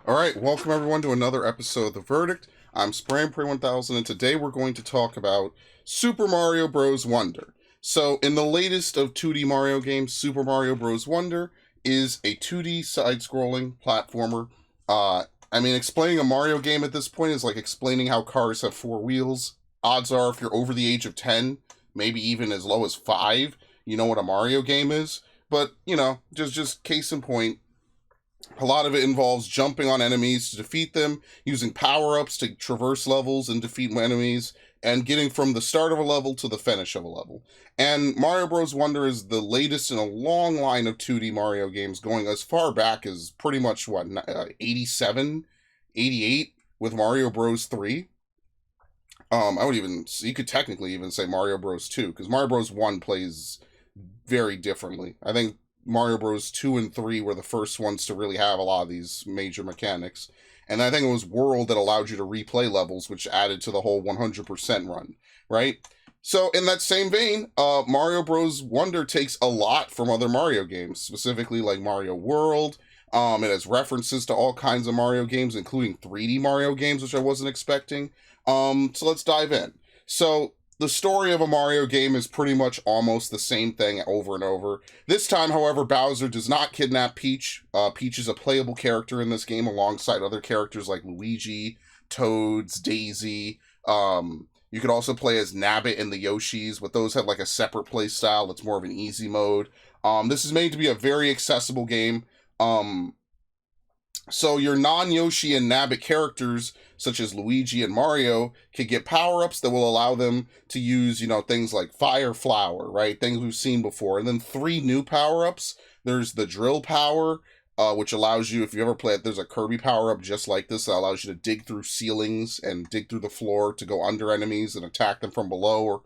All right, welcome everyone to another episode of The Verdict. I'm SprayandPray1000, and today we're going to talk about Super Mario Bros. Wonder. So, in the latest of 2D Mario games, Super Mario Bros. Wonder is a 2D side-scrolling platformer. Explaining a Mario game at this point is like explaining how cars have four wheels. Odds are, if you're over the age of 10, maybe even as low as 5, you know what a Mario game is. But, just case in point, a lot of it involves jumping on enemies to defeat them, using power-ups to traverse levels and defeat enemies, and getting from the start of a level to the finish of a level. And Mario Bros. Wonder is the latest in a long line of 2D Mario games, going as far back as pretty much, 87, 88, with Mario Bros. 3. You could technically even say Mario Bros. 2, because Mario Bros. 1 plays very differently. I think Mario Bros. 2 and 3 were the first ones to really have a lot of these major mechanics. And I think it was World that allowed you to replay levels, which added to the whole 100% run, right? So, in that same vein, Mario Bros. Wonder takes a lot from other Mario games, specifically like Mario World. It has references to all kinds of Mario games, including 3D Mario games, which I wasn't expecting. So let's dive in. So, the story of a Mario game is pretty much almost the same thing over and over. This time, however, Bowser does not kidnap Peach. Peach is a playable character in this game alongside other characters like Luigi, Toads, Daisy. You could also play as Nabbit and the Yoshis, but those have like a separate play style that's more of an easy mode. This is made to be a very accessible game. So your non-Yoshi and Nabbit characters, such as Luigi and Mario, can get power-ups that will allow them to use, things like Fire Flower, right? Things we've seen before. And then 3 new power-ups. There's the Drill Power, which allows you, if you ever play it, there's a Kirby power-up just like this that allows you to dig through ceilings and dig through the floor to go under enemies and attack them from below. Or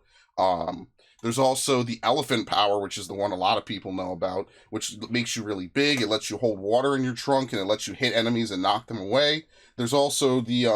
there's also the Elephant Power, which is the one a lot of people know about, which makes you really big. It lets you hold water in your trunk, and it lets you hit enemies and knock them away. There's also the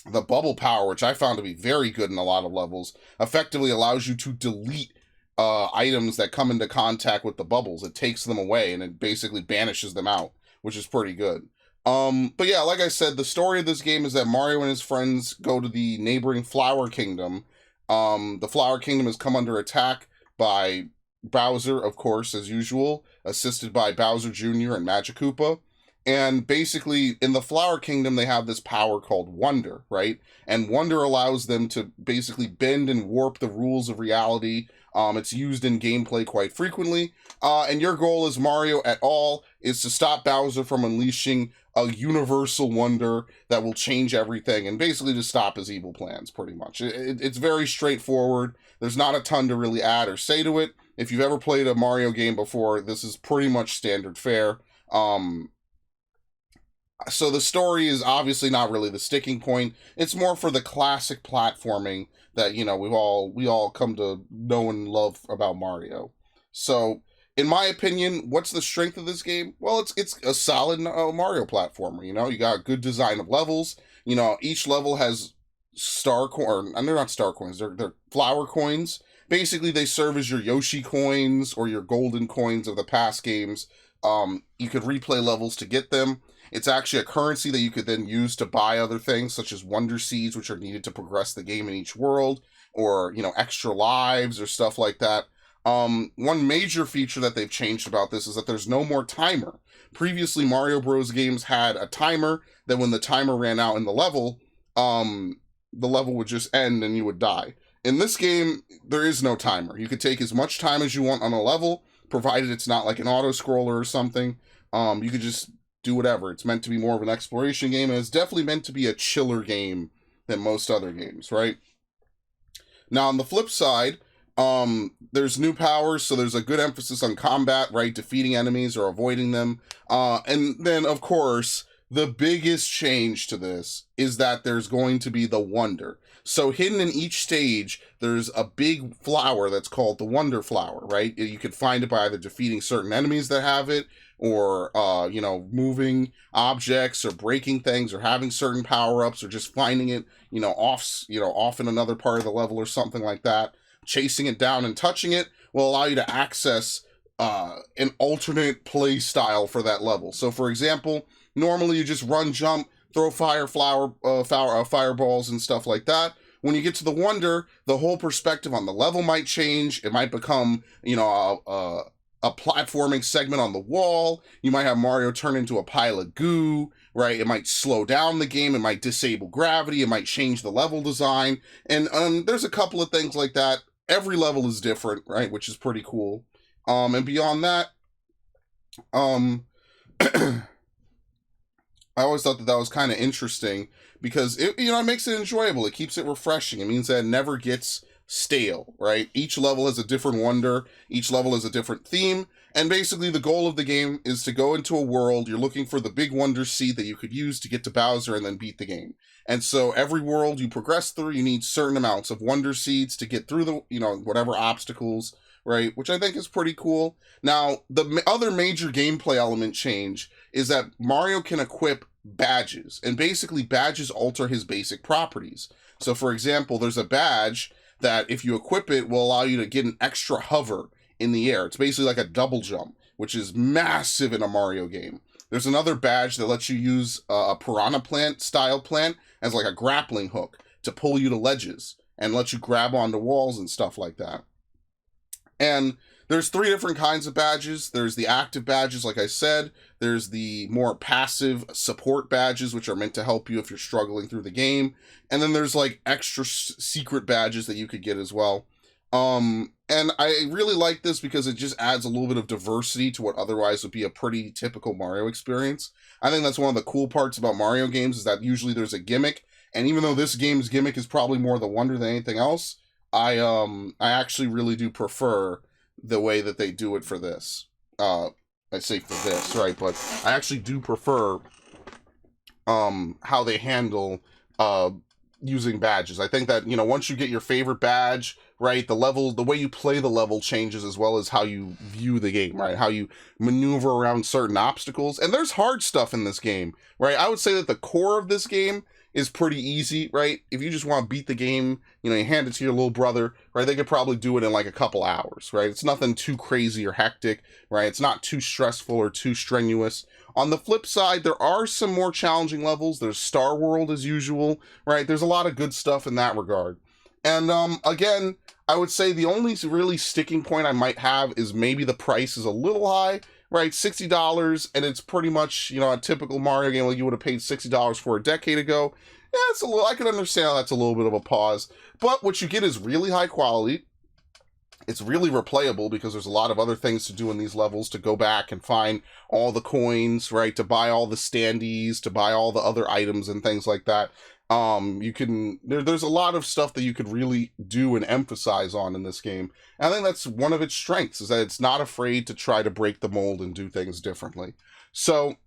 Bubble Power, which I found to be very good in a lot of levels. Effectively allows you to delete items that come into contact with the bubbles. It takes them away, and it basically banishes them out, which is pretty good. But yeah, like I said, the story of this game is that Mario and his friends go to the neighboring Flower Kingdom. The Flower Kingdom has come under attack by Bowser, of course, as usual, assisted by Bowser Jr. and Magic Koopa. And basically, in the Flower Kingdom, they have this power called Wonder, right? And Wonder allows them to basically bend and warp the rules of reality. It's used in gameplay quite frequently. And your goal as Mario at all is to stop Bowser from unleashing a universal wonder that will change everything and basically to stop his evil plans, pretty much. It's very straightforward. There's not a ton to really add or say to it. If you've ever played a Mario game before, this is pretty much standard fare. So the story is obviously not really the sticking point. It's more for the classic platforming that we all come to know and love about Mario. So, in my opinion, what's the strength of this game? Well, it's a solid Mario platformer. You got good design of levels. Each level has star coin, and they're not star coins. They're flower coins. Basically, they serve as your Yoshi coins or your golden coins of the past games. You could replay levels to get them. It's actually a currency that you could then use to buy other things, such as Wonder Seeds, which are needed to progress the game in each world, or, extra lives or stuff like that. One major feature that they've changed about this is that there's no more timer. Previously, Mario Bros. Games had a timer that when the timer ran out in the level would just end and you would die. In this game, there is no timer. You could take as much time as you want on a level, provided it's not like an auto-scroller or something. You could just do whatever. It's meant to be more of an exploration game, and it's definitely meant to be a chiller game than most other games, right? Now, on the flip side, there's new powers, so there's a good emphasis on combat, right? Defeating enemies or avoiding them. And then, of course, the biggest change to this is that there's going to be the Wonder. So hidden in each stage, there's a big flower that's called the Wonder Flower, right? You can find it by either defeating certain enemies that have it, or moving objects or breaking things or having certain power-ups or just finding it off in another part of the level or something like that. Chasing it down and touching it will allow you to access an alternate play style for that level. So for example, normally you just run, jump, throw fireballs and stuff like that. When you get to the Wonder, the whole perspective on the level might change. It might become, you know, a platforming segment on the wall. You might have Mario turn into a pile of goo, right? It might slow down the game. It might disable gravity. It might change the level design. And there's a couple of things like that. Every level is different, right? Which is pretty cool. And beyond that, I always thought that that was kind of interesting because it, you know, it makes it enjoyable. It keeps it refreshing. It means that it never gets stale, right? Each level has a different wonder. Each level has a different theme. And basically the goal of the game is to go into a world. You're looking for the big wonder seed that you could use to get to Bowser and then beat the game. And so every world you progress through, you need certain amounts of wonder seeds to get through the, you know, whatever obstacles, right? Which I think is pretty cool. Now, the other major gameplay element change is that Mario can equip badges, and basically badges alter his basic properties. So for example, there's a badge that if you equip it will allow you to get an extra hover in the air. It's basically like a double jump, which is massive in a Mario game. There's another badge that lets you use a piranha plant style plant as like a grappling hook to pull you to ledges and let you grab onto walls and stuff like that. And there's 3 different kinds of badges. There's the active badges, like I said. There's the more passive support badges, which are meant to help you if you're struggling through the game. And then there's like extra secret badges that you could get as well. And I really like this because it just adds a little bit of diversity to what otherwise would be a pretty typical Mario experience. I think that's one of the cool parts about Mario games is that usually there's a gimmick. And even though this game's gimmick is probably more the wonder than anything else, I actually really do prefer the way that they do it for this. I say for this, right? But I actually do prefer how they handle using badges. I think that, you know, once you get your favorite badge, right, the way you play the level changes as well as how you view the game, right? How you maneuver around certain obstacles. And there's hard stuff in this game, right? I would say that the core of this game is pretty easy, right? If you just want to beat the game, you know, you hand it to your little brother, right? They could probably do it in like a couple hours, right? It's nothing too crazy or hectic, right? It's not too stressful or too strenuous. On the flip side, there are some more challenging levels. There's Star World as usual, right? There's a lot of good stuff in that regard. And again, I would say the only really sticking point I might have is maybe the price is a little high, right? $60, and it's pretty much, you know, a typical Mario game like you would have paid $60 for a decade ago. Yeah, it's a little, I can understand how that's a little bit of a pause. But what you get is really high quality. It's really replayable because there's a lot of other things to do in these levels, to go back and find all the coins, right? To buy all the standees, to buy all the other items and things like that. You can, there's a lot of stuff that you could really do and emphasize on in this game. And I think that's one of its strengths, is that it's not afraid to try to break the mold and do things differently. So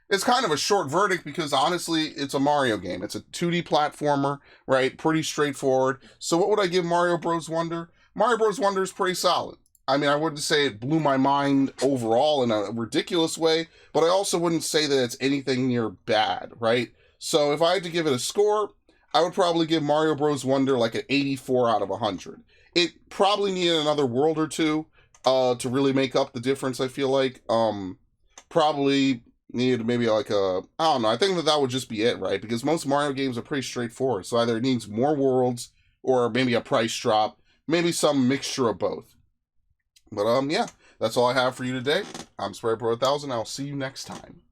it's kind of a short verdict because honestly, it's a Mario game. It's a 2D platformer, right? Pretty straightforward. So what would I give Mario Bros. Wonder? Mario Bros. Wonder is pretty solid. I mean, I wouldn't say it blew my mind overall in a ridiculous way, but I also wouldn't say that it's anything near bad, right? So if I had to give it a score, I would probably give Mario Bros. Wonder like an 84 out of 100. It probably needed another world or two to really make up the difference, I feel like. Probably needed maybe like a, I don't know, I think that would just be it, right? Because most Mario games are pretty straightforward. So either it needs more worlds or maybe a price drop, maybe some mixture of both. But yeah, that's all I have for you today. I'm SprayPro1000. I'll see you next time.